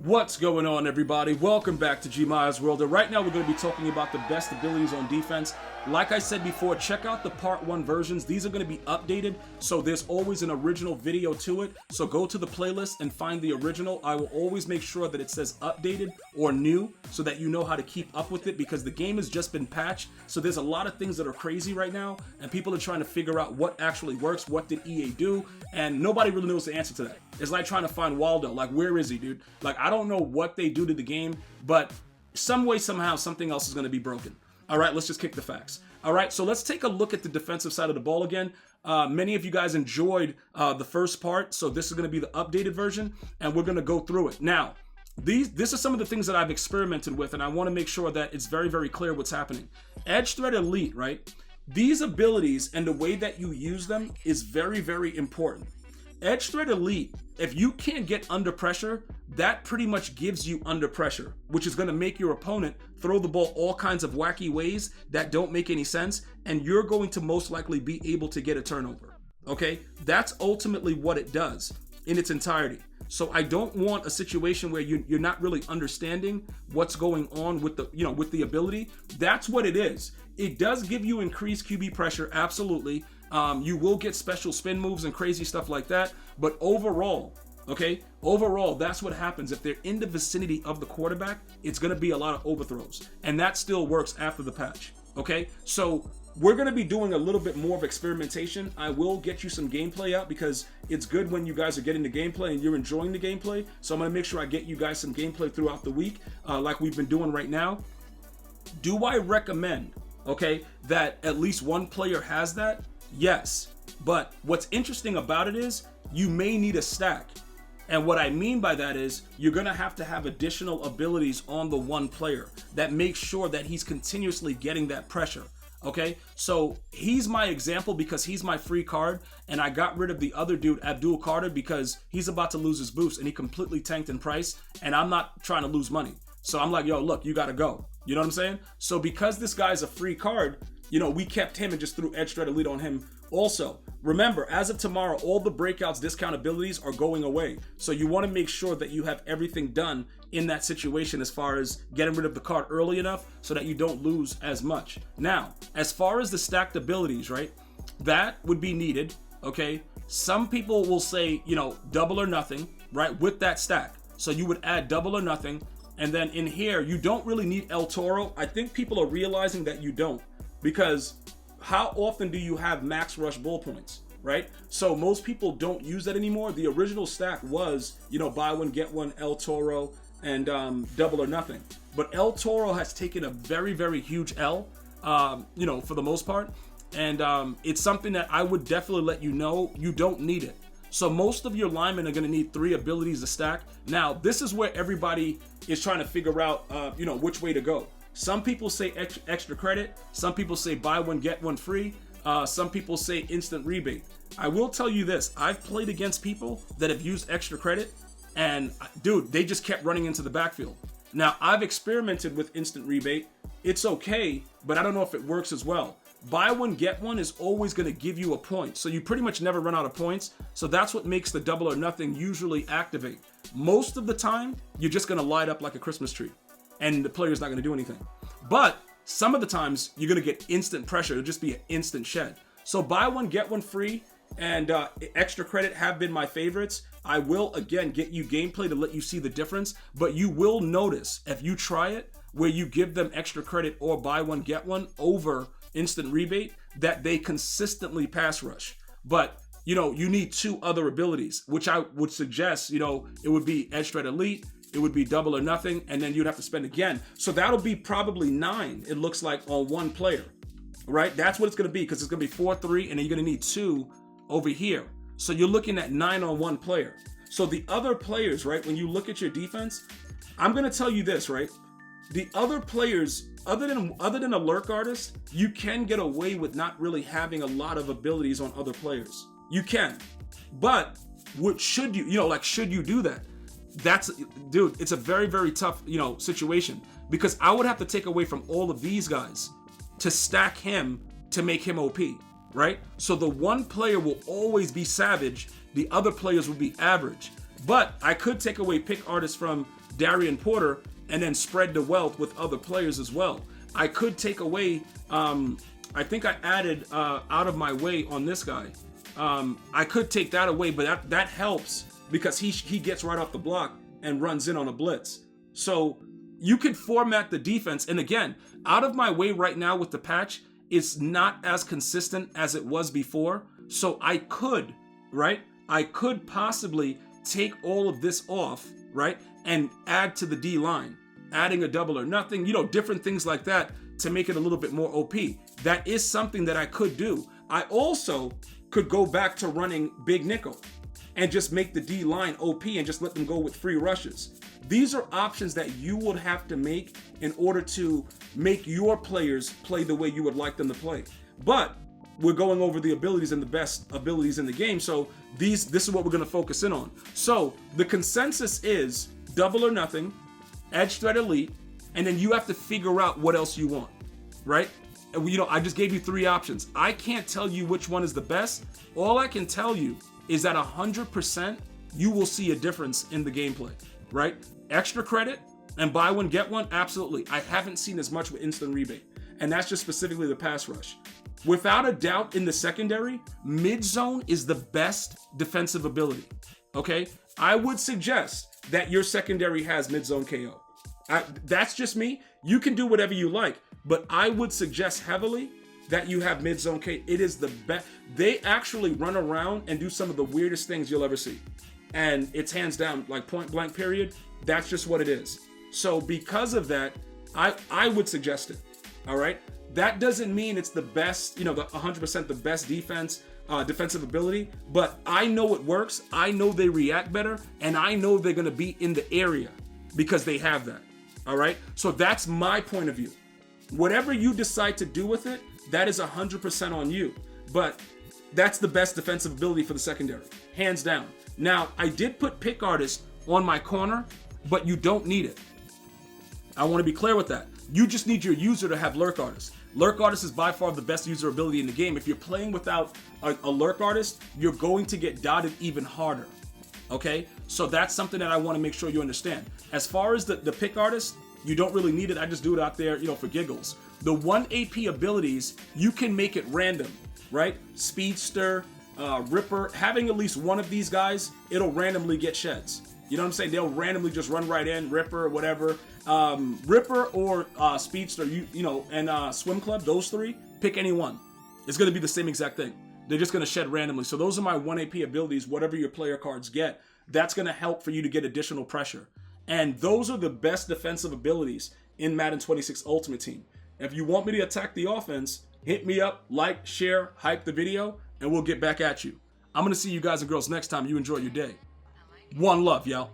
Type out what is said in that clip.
What's going on, everybody? Welcome back to GmiasWorld. And right now we're going to be talking about the best abilities on defense. Like I said before, check out the part 1 versions. These are going to be updated, so there's always an original video to it. So go to the playlist and find the original. I will always make sure that it says updated or new so that you know how to keep up with it, because the game has just been patched. So there's a lot of things that are crazy right now, and people are trying to figure out what actually works, what did EA do, and nobody really knows the answer to that. It's like trying to find Waldo. Like, where is he, dude? Like, I don't know what they do to the game, but some way, somehow, something else is going to be broken. All right, let's just kick the facts. All right, so let's take a look at the defensive side of the ball again. Many of you guys enjoyed the first part, so this is going to be the updated version, and we're going to go through it. Now, this is some of the things that I've experimented with, and I want to make sure that it's very, very clear what's happening. Edge Threat Elite, right? These abilities and the way that you use them is very, very important. Edge Threat Elite, if you can't get under pressure, that pretty much gives you under pressure, which is going to make your opponent throw the ball all kinds of wacky ways that don't make any sense, and you're going to most likely be able to get a turnover. Okay? That's ultimately what it does in its entirety. So I don't want a situation where you're not really understanding what's going on with the ability. That's what it is. It does give you increased QB pressure, absolutely. You will get special spin moves and crazy stuff like that, but overall, that's what happens. If they're in the vicinity of the quarterback, it's going to be a lot of overthrows, and that still works after the patch. Okay, so we're going to be doing a little bit more of experimentation. I will get you some gameplay out, because it's good when you guys are getting the gameplay and you're enjoying the gameplay. So I'm going to make sure I get you guys some gameplay throughout the week, like we've been doing right now. Do I recommend, that at least one player has that? Yes, but what's interesting about it is you may need a stack. And what I mean by that is you're going to have additional abilities on the one player that makes sure that he's continuously getting that pressure. Okay, so he's my example because he's my free card, and I got rid of the other dude, Abdul Carter, because he's about to lose his boost and he completely tanked in price, and I'm not trying to lose money. So I'm like, yo, look, you got to go. You know what I'm saying? So because this guy's a free card, we kept him and just threw Edge Threat Elite on him. Also, remember, as of tomorrow, all the breakouts, discount abilities are going away. So you want to make sure that you have everything done in that situation as far as getting rid of the card early enough so that you don't lose as much. Now, as far as the stacked abilities, right, that would be needed, okay? Some people will say, double or nothing, right, with that stack. So you would add double or nothing. And then in here, you don't really need El Toro. I think people are realizing that you don't. Because how often do you have max rush bull points, right? So most people don't use that anymore. The original stack was, buy one, get one, El Toro, and double or nothing. But El Toro has taken a very, very huge L, for the most part. And it's something that I would definitely let you know you don't need it. So most of your linemen are going to need 3 abilities to stack. Now, this is where everybody is trying to figure out, which way to go. Some people say extra credit. Some people say buy one, get one free. Some people say instant rebate. I will tell you this. I've played against people that have used extra credit, and dude, they just kept running into the backfield. Now, I've experimented with instant rebate. It's okay, but I don't know if it works as well. Buy one, get one is always going to give you a point. So you pretty much never run out of points. So that's what makes the double or nothing usually activate. Most of the time, you're just going to light up like a Christmas tree, and the player's not going to do anything. But some of the times, you're going to get instant pressure. It'll just be an instant shed. So buy one, get one free, and extra credit have been my favorites. I will, again, get you gameplay to let you see the difference. But you will notice, if you try it, where you give them extra credit or buy one, get one over instant rebate, that they consistently pass rush. But, you need 2 other abilities, which I would suggest, it would be Edge Threat Elite, it would be double or nothing, and then you'd have to spend again. So that'll be probably 9, it looks like, on one player, right? That's what it's going to be, because it's going to be 4, 3, and then you're going to need 2 over here. So you're looking at 9 on one player. So the other players, right, when you look at your defense, I'm going to tell you this, right? The other players, other than a lurk artist, you can get away with not really having a lot of abilities on other players. You can. But should you do that? Dude, it's a very, very tough, situation, because I would have to take away from all of these guys to stack him to make him OP, right? So the one player will always be savage. The other players will be average. But I could take away pick artists from Darian Porter and then spread the wealth with other players as well. I could take away, I think I added out of my way on this guy. I could take that away, but that helps because he gets right off the block and runs in on a blitz. So you could format the defense. And again, out of my way right now with the patch, it's not as consistent as it was before. So I could, right? I could possibly take all of this off, right? And add to the D line, adding a double or nothing, different things like that to make it a little bit more OP. That is something that I could do. I also could go back to running big nickel and just make the D line OP and just let them go with free rushes. These are options that you would have to make in order to make your players play the way you would like them to play. But we're going over the abilities and the best abilities in the game, so this is what we're going to focus in on. So the consensus is double or nothing, edge threat elite, and then you have to figure out what else you want, right? I just gave you 3 options. I can't tell you which one is the best. All I can tell you is that 100% you will see a difference in the gameplay, right? Extra credit and buy one, get one, absolutely. I haven't seen as much with instant rebate, and that's just specifically the pass rush. Without a doubt, in the secondary, mid zone is the best defensive ability, okay? I would suggest that your secondary has mid zone KO. That's just me. You can do whatever you like, but I would suggest heavily that you have mid zone KO. It is the best. They actually run around and do some of the weirdest things you'll ever see. And it's hands down, like point blank period. That's just what it is. So because of that, I would suggest it, all right? That doesn't mean it's the best, the 100% the best defensive ability, but I know it works. I know they react better, and I know they're going to be in the area because they have that, all right? So that's my point of view. Whatever you decide to do with it, that is 100% on you, but that's the best defensive ability for the secondary, hands down. Now, I did put pick artist on my corner, but you don't need it. I want to be clear with that. You just need your user to have lurk artist. Lurk artist is by far the best user ability in the game. If you're playing without a lurk artist, you're going to get dotted even harder. Okay? So that's something that I want to make sure you understand. As far as the pick artist, you don't really need it. I just do it out there, for giggles. The 1 AP abilities, you can make it random, right? Speedster, Ripper, having at least one of these guys, it'll randomly get sheds. You know what I'm saying? They'll randomly just run right in, Ripper or whatever. Ripper or Speedster, and Swim Club, those 3, pick any one. It's going to be the same exact thing. They're just going to shed randomly. So those are my 1 AP abilities, whatever your player cards get. That's going to help for you to get additional pressure. And those are the best defensive abilities in Madden 26 Ultimate Team. If you want me to attack the offense, hit me up, like, share, hype the video, and we'll get back at you. I'm going to see you guys and girls next time. You enjoy your day. One love, y'all.